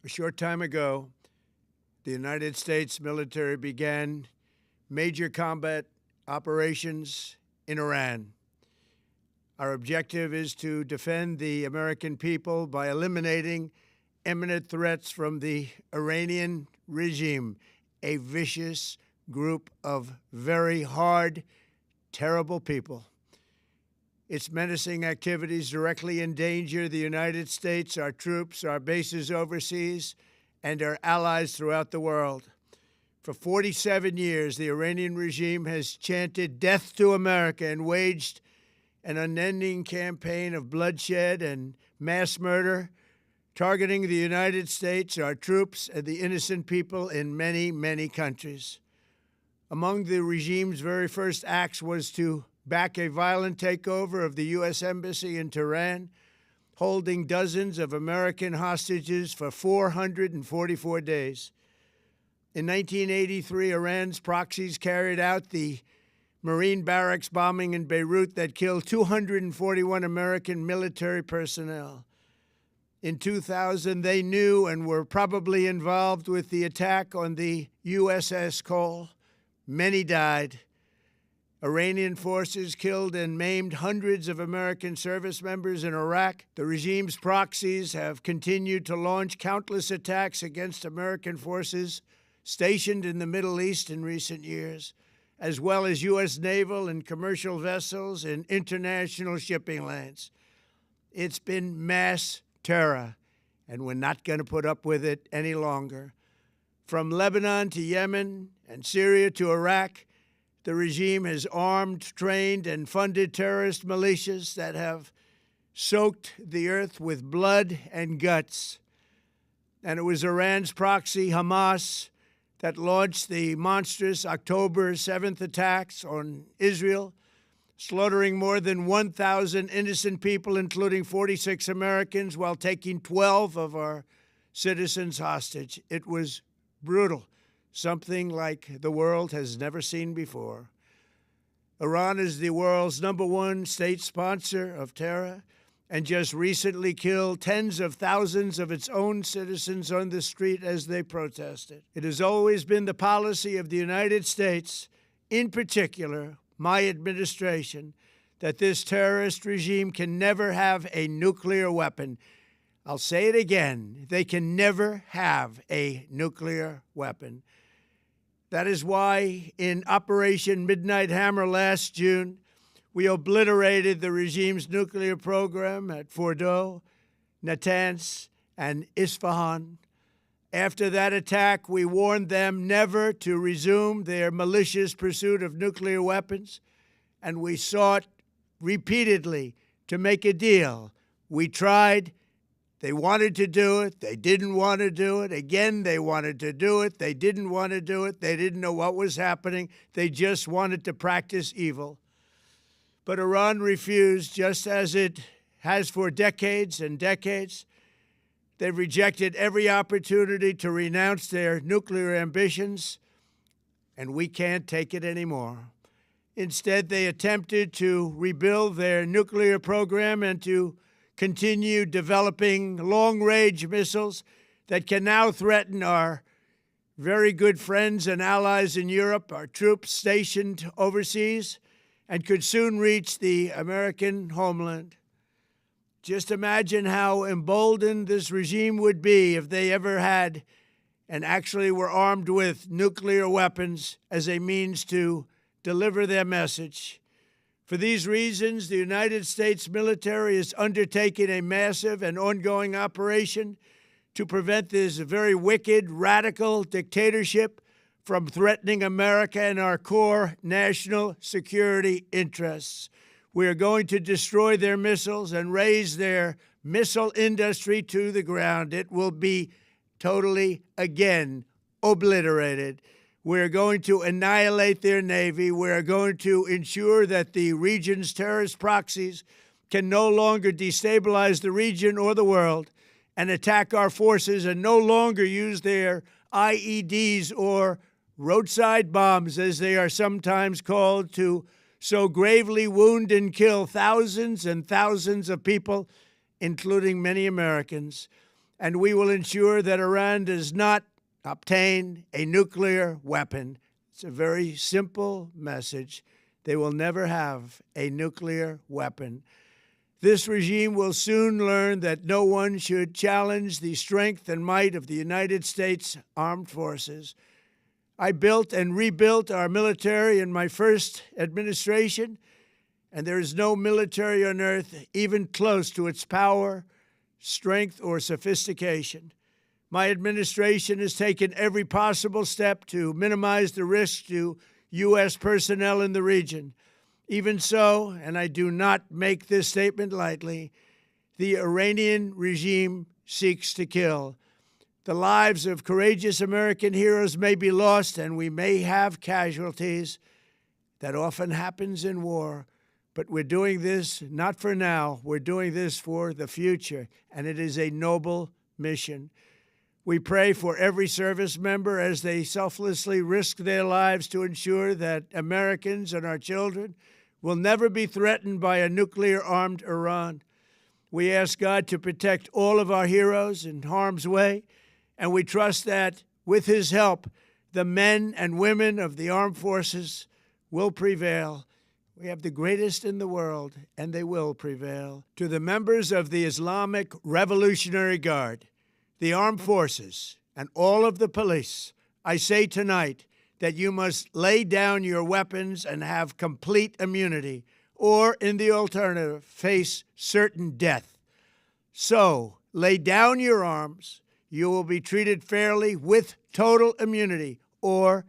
A short time ago, the United States military began major combat operations in Iran. Our objective is to defend the American people by eliminating imminent threats from the Iranian regime, a vicious group of very hard, terrible people. Its menacing activities directly endanger the United States, our troops, our bases overseas, and our allies throughout the world. For 47 years, the Iranian regime has chanted death to America and waged an unending campaign of bloodshed and mass murder, targeting the United States, our troops, and the innocent people in many, many countries. Among the regime's very first acts was to back a violent takeover of the U.S. Embassy in Tehran, holding dozens of American hostages for 444 days. In 1983, Iran's proxies carried out the Marine barracks bombing in Beirut that killed 241 American military personnel. In 2000, they knew and were probably involved with the attack on the USS Cole. Many died. Iranian forces killed and maimed hundreds of American service members in Iraq. The regime's proxies have continued to launch countless attacks against American forces stationed in the Middle East in recent years, as well as U.S. naval and commercial vessels in international shipping lanes. It's been mass terror, and we're not going to put up with it any longer. From Lebanon to Yemen and Syria to Iraq, the regime has armed, trained, and funded terrorist militias that have soaked the earth with blood and guts. And it was Iran's proxy, Hamas, that launched the monstrous October 7th attacks on Israel, slaughtering more than 1,000 innocent people, including 46 Americans, while taking 12 of our citizens hostage. It was brutal, something like the world has never seen before. Iran is the world's #1 state sponsor of terror and just recently killed tens of thousands of its own citizens on the street as they protested. It has always been the policy of the United States, in particular, my administration, that this terrorist regime can never have a nuclear weapon. I'll say it again, they can never have a nuclear weapon. That is why in Operation Midnight Hammer last June, we obliterated the regime's nuclear program at Fordow, Natanz, and Isfahan. After that attack, we warned them never to resume their malicious pursuit of nuclear weapons, and we sought repeatedly to make a deal. We tried. They wanted to do it. They didn't want to do it. Again, they wanted to do it. They didn't want to do it. They didn't know what was happening. They just wanted to practice evil. But Iran refused, just as it has for decades and decades. They've rejected every opportunity to renounce their nuclear ambitions, and we can't take it anymore. Instead, they attempted to rebuild their nuclear program and to continue developing long-range missiles that can now threaten our very good friends and allies in Europe, our troops stationed overseas, and could soon reach the American homeland. Just imagine how emboldened this regime would be if they ever had and actually were armed with nuclear weapons as a means to deliver their message. For these reasons, the United States military is undertaking a massive and ongoing operation to prevent this very wicked, radical dictatorship from threatening America and our core national security interests. We are going to destroy their missiles and raise their missile industry to the ground. It will be totally, again, obliterated. We're going to annihilate their Navy. We're going to ensure that the region's terrorist proxies can no longer destabilize the region or the world and attack our forces and no longer use their IEDs or roadside bombs, as they are sometimes called, to so gravely wound and kill thousands and thousands of people, including many Americans. and we will ensure that Iran does not obtain a nuclear weapon. It's a very simple message. They will never have a nuclear weapon. This regime will soon learn that no one should challenge the strength and might of the United States Armed Forces. I built and rebuilt our military in my first administration, and there is no military on earth even close to its power, strength, or sophistication. My administration has taken every possible step to minimize the risk to U.S. personnel in the region. Even so, and I do not make this statement lightly, the Iranian regime seeks to kill. The lives of courageous American heroes may be lost, and we may have casualties. That often happens in war. But we're doing this not for now. We're doing this for the future, and it is a noble mission. We pray for every service member as they selflessly risk their lives to ensure that Americans and our children will never be threatened by a nuclear-armed Iran. We ask God to protect all of our heroes in harm's way, and we trust that, with His help, the men and women of the armed forces will prevail. We have the greatest in the world, and they will prevail. To the members of the Islamic Revolutionary Guard, the armed forces, and all of the police, I say tonight that you must lay down your weapons and have complete immunity, or, in the alternative, face certain death. So, lay down your arms. You will be treated fairly with total immunity, or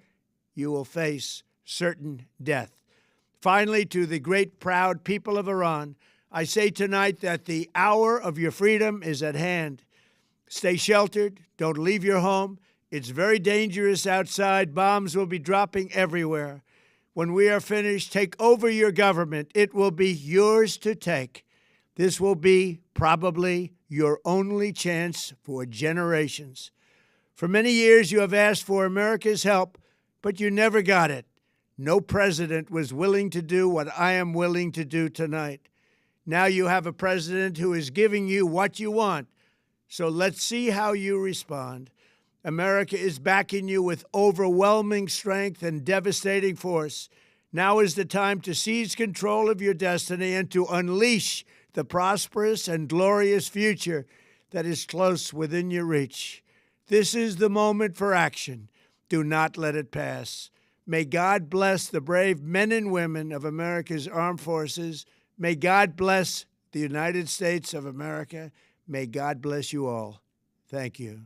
you will face certain death. Finally, to the great, proud people of Iran, I say tonight that the hour of your freedom is at hand. Stay sheltered. Don't leave your home. It's very dangerous outside. Bombs will be dropping everywhere. When we are finished, take over your government. It will be yours to take. This will be probably your only chance for generations. For many years, you have asked for America's help, but you never got it. No president was willing to do what I am willing to do tonight. Now you have a president who is giving you what you want. So let's see how you respond. America is backing you with overwhelming strength and devastating force. Now is the time to seize control of your destiny and to unleash the prosperous and glorious future that is close within your reach. This is the moment for action. Do not let it pass. May God bless the brave men and women of America's armed forces. May God bless the United States of America. May God bless you all. Thank you.